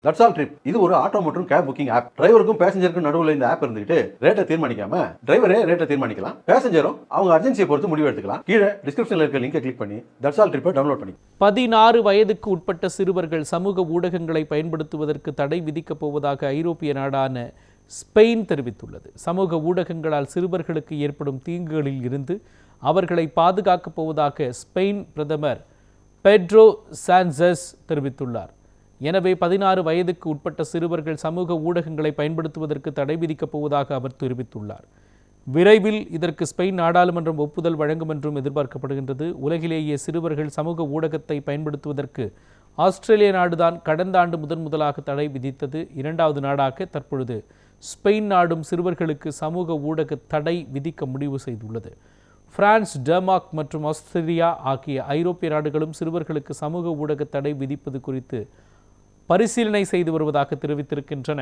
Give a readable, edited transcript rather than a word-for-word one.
That's all trip. இது ஒரு auto மற்றும் கேப் புக்கிங் ஆப். டிரைவருக்கும் பேசஞ்சருக்கும் நடுவில் இந்த ஆப் இருந்துகிட்டு ரேட்டை தீர்மானிக்காம டிரைவரே ரேட்டை தீர்மானிக்கலாம். பேசஞ்சரும் அவங்க அர்ஜென்சியை பொறுத்து முடிவு எடுத்துக்கலாம். கீழே டிஸ்கிரிப்ஷன்ல இருக்க லிங்கை கிளிக் பண்ணி தட்ஸ் ஆல் ட்ரிப்பை டவுன்லோட் பண்ணி 16 வயதுக்கு உட்பட்ட சிறுவர்கள் சமூக ஊடகங்களை பயன்படுத்துவதற்கு தடை விதிக்கப் போவதாக ஐரோப்பிய நாடான ஸ்பெயின் தெரிவித்துள்ளது. சமூக ஊடகங்களால் சிறுவர்களுக்கு ஏற்படும் தீங்குகளில் இருந்து அவர்களை பாதுகாக்கப் போவதாக ஸ்பெயின் பிரதமர் பெட்ரோ சான்செஸ் தெரிவித்துள்ளார். எனவே 16 வயதுக்கு உட்பட்ட சிறுவர்கள் சமூக ஊடகங்களை பயன்படுத்துவதற்கு தடை விதிக்கப் போவதாக அவர் தெரிவித்துள்ளார். விரைவில் இதற்கு ஸ்பெயின் நாடாளுமன்றம் ஒப்புதல் வழங்கும் என்றும் எதிர்பார்க்கப்படுகின்றது. உலகிலேயே சிறுவர்கள் சமூக ஊடகத்தை பயன்படுத்துவதற்கு ஆஸ்திரேலிய நாடுதான் கடந்த ஆண்டு முதலாக தடை விதித்தது. இரண்டாவது நாடாக தற்பொழுது ஸ்பெயின் நாடும் சிறுவர்களுக்கு சமூக ஊடக தடை விதிக்க முடிவு செய்துள்ளது. பிரான்ஸ், டென்மார்க் மற்றும் ஆஸ்திரேலியா ஆகிய ஐரோப்பிய நாடுகளும் சிறுவர்களுக்கு சமூக ஊடக தடை விதிப்பது குறித்து பரிசீலனை செய்து வருவதாக தெரிவித்திருக்கின்றன.